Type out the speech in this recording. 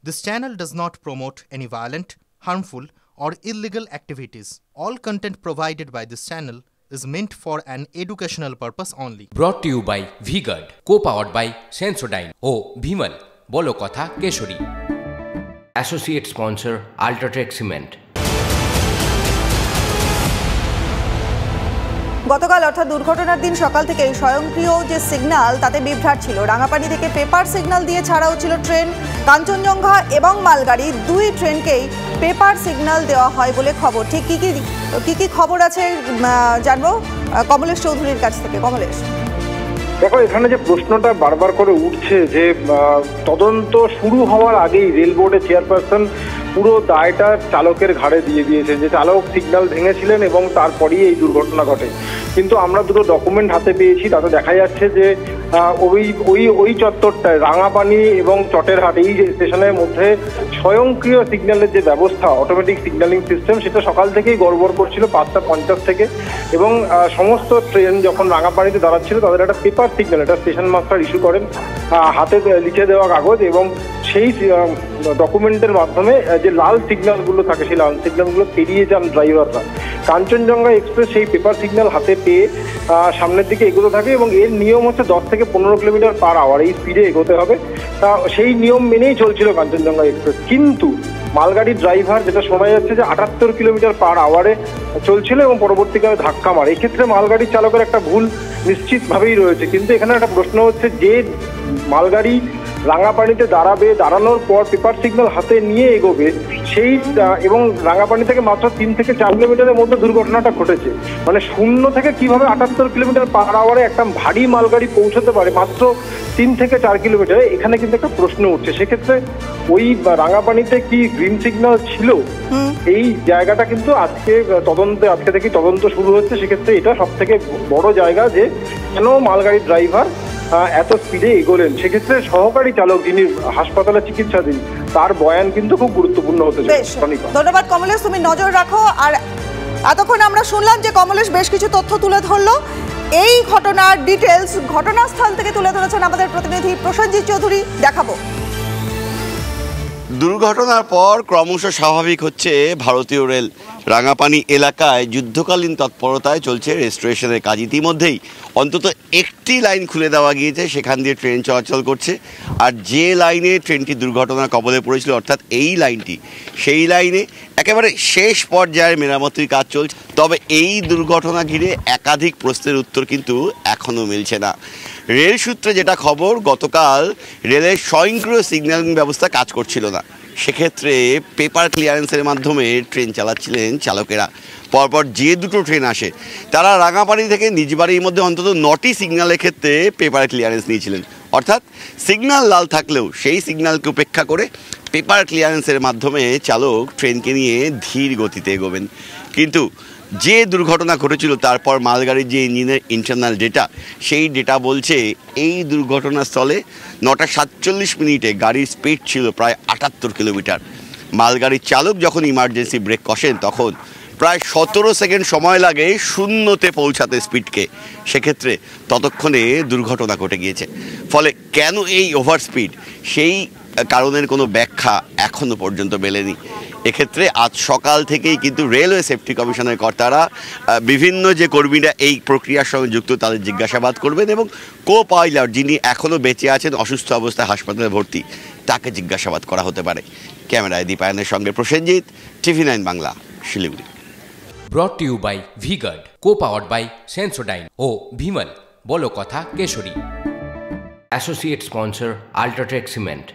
This channel does not promote any violent, harmful, or illegal activities. All content provided by this channel is meant for an educational purpose only. Brought to you by V-Guard, co-powered by Sensodyne O Bhimal, বলো কথা Keshari. Associate sponsor Ultratech Cement। গতকাল অর্থাৎ দুর্ঘটনার দিন সকাল থেকে স্বয়ংক্রিয় যে সিগন্যাল তাতে বিভ্রাট ছিল। রাঙাপানি থেকে পেপার সিগন্যাল দিয়ে ছাড়া হচ্ছিল ট্রেন। কাঞ্চনজঙ্ঘা এবং মালগাড়ি দুই ট্রেনকেই পেপার সিগন্যাল দেওয়া হয় বলে খবর। ঠিক কি খবর আছে জানবো কমলেশ চৌধুরীর কাছ থেকে। কমলেশ, দেখো, এখানে যে প্রশ্নটা বারবার করে উঠছে যে তদন্ত শুরু হওয়ার আগেই রেল বোর্ডের চেয়ারপারসন পুরো দায়টা চালকের ঘাড়ে দিয়ে দিয়েছেন, যে চালক সিগন্যাল ভেঙেছিলেন এবং তারপরেই এই দুর্ঘটনা ঘটে। কিন্তু আমরা দুটো ডকুমেন্ট হাতে পেয়েছি, তাতে দেখা যাচ্ছে যে ওই চত্বরটায় রাঙাপানি এবং চটেরহাট এই স্টেশনের মধ্যে স্বয়ংক্রিয় সিগন্যালের যে ব্যবস্থা, অটোমেটিক সিগন্যালিং সিস্টেম, সেটা সকাল থেকেই গড়বড় করছিল 5:50 থেকে। এবং সমস্ত ট্রেন যখন রাঙাপানিতে দাঁড়াচ্ছিল তাদের একটা পেপার সিগন্যাল, এটা স্টেশন মাস্টার ইস্যু করেন, হাতে লিখে দেওয়া কাগজ, এবং সেই ডকুমেন্টের মাধ্যমে যে লাল সিগন্যালগুলো থাকে সেই লাল সিগন্যালগুলো পেরিয়ে যান ড্রাইভাররা। কাঞ্চনজঙ্ঘা এক্সপ্রেস সেই পেপার সিগন্যাল হাতে পেয়ে সামনের দিকে এগোতে থাকে এবং এর নিয়ম হচ্ছে 10 থেকে 15 কিলোমিটার পার আওয়ার এই স্পিডে এগোতে হবে। তা সেই নিয়ম মেনেই চলছিল কাঞ্চনজঙ্ঘা এক্সপ্রেস। কিন্তু মালগাড়ির ড্রাইভার, যেটা শোনা যাচ্ছে যে 78 কিলোমিটার পার আওয়ারে চলছিল এবং পরবর্তীকালে ধাক্কা মারে। এক্ষেত্রে মালগাড়ির চালকের একটা ভুল নিশ্চিতভাবেই রয়েছে। কিন্তু এখানে একটা প্রশ্ন হচ্ছে, যে মালগাড়ি রাঙাপানিতে দাঁড়াবে, দাঁড়ানোর পর পেপার সিগন্যাল হাতে নিয়ে এগোবে, সেই এবং রাঙাপানি থেকে মাত্র 3 থেকে 4 কিলোমিটারের মধ্যে দুর্ঘটনাটা ঘটেছে। মানে শূন্য থেকে কিভাবে 78 কিলোমিটার পার আওয়ারে একটা ভারী মালগাড়ি পৌঁছতে পারে মাত্র 3 থেকে 4 কিলোমিটারে, এখানে কিন্তু একটা প্রশ্ন উঠছে। সেক্ষেত্রে ওই রাঙাপানিতে কি গ্রিন সিগন্যাল ছিল, এই জায়গাটা কিন্তু আজকে থেকেই তদন্ত শুরু হচ্ছে। সেক্ষেত্রে এটা সব থেকে বড় জায়গা, যে কেন মালগাড়ির ড্রাইভার এত স্পিডে এগোলেন। সেক্ষেত্রে সহকারী চালক যিনি হাসপাতালে চিকিৎসাধীন, তার বয়ান কিন্তু খুব গুরুত্বপূর্ণ হতে চলেছে। ধন্যবাদ কমলেশ, তুমি নজর রাখো। আর এতক্ষণ আমরা শুনলাম যে কমলেশ বেশ কিছু তথ্য তুলে ধরলো। এই ঘটনার ডিটেলস ঘটনাস্থল থেকে তুলে ধরেছেন আমাদের প্রতিনিধি প্রসেনজিৎ চৌধুরী। দেখাবো। দুর্ঘটনার পর ক্রমশ স্বাভাবিক হচ্ছে ভারতীয় রেল। রাঙাপানি এলাকায় যুদ্ধকালীন তৎপরতায় চলছে রেস্টোরেশনের কাজ। ইতিমধ্যেই অন্তত একটি লাইন খুলে দেওয়া গিয়েছে, সেখান দিয়ে ট্রেন চলাচল করছে। আর যে লাইনে ট্রেনটি দুর্ঘটনার কবলে পড়েছিল, অর্থাৎ এই লাইনটি, সেই লাইনে একেবারে শেষ পর্যায়ের মেরামতির কাজ চলছে। তবে এই দুর্ঘটনা ঘিরে একাধিক প্রশ্নের উত্তর কিন্তু এখনও মিলছে না। রেল সূত্রে যেটা খবর, গতকাল রেলের স্বয়ংক্রিয় সিগন্যালিং ব্যবস্থা কাজ করছিল না। সেক্ষেত্রে পেপার ক্লিয়ারেন্সের মাধ্যমে ট্রেন চালাচ্ছিলেন চালকেরা। পরপর যে দুটো ট্রেন আসে, তারা রাঙাপানি থেকে নিজ বাড়ির মধ্যে অন্তত 9টি সিগন্যালের ক্ষেত্রে পেপার ক্লিয়ারেন্স নিয়েছিলেন। অর্থাৎ সিগন্যাল লাল থাকলেও সেই সিগন্যালকে উপেক্ষা করে পেপার ক্লিয়ারেন্সের মাধ্যমে চালক ট্রেনকে নিয়ে ধীর গতিতে এগোবেন। কিন্তু যে দুর্ঘটনা ঘটেছিল, তারপর মালগাড়ির যে ইঞ্জিনের ইন্টারনাল ডেটা, সেই ডেটা বলছে এই দুর্ঘটনাস্থলে 9:47 গাড়ির স্পিড ছিল প্রায় 78 কিলোমিটার। মালগাড়ির চালক যখন ইমার্জেন্সি ব্রেক কষেন, তখন প্রায় 17 সেকেন্ড সময় লাগে শূন্যতে পৌঁছাতে স্পিডকে। সেক্ষেত্রে ততক্ষণে দুর্ঘটনা ঘটে গিয়েছে। ফলে কেন এই ওভার স্পিড, সেই কারণের কোনো ব্যাখ্যা এখনও পর্যন্ত মেলেনি। এক্ষেত্রে আজ সকাল থেকেই কিন্তু রেলওয়ে সেফটি কমিশনের কর্তারা বিভিন্ন যে কর্মীরা এই প্রক্রিয়ার সঙ্গে যুক্ত, তাদের জিজ্ঞাসাবাদ করবেন এবং কো পাইলট যিনি এখনও বেঁচে আছেন, অসুস্থ অবস্থায় হাসপাতালে ভর্তি, তাকে জিজ্ঞাসাবাদ করা হতে পারে। ক্যামেরায় দীপায়নের সঙ্গে Prosenjit, TV9 Bangla, Siliguri. Brought to you by V-Guard, co-powered by Sensodyne O Bhimal, বলো কথা Keshari. Associate sponsor Ultratech Cement।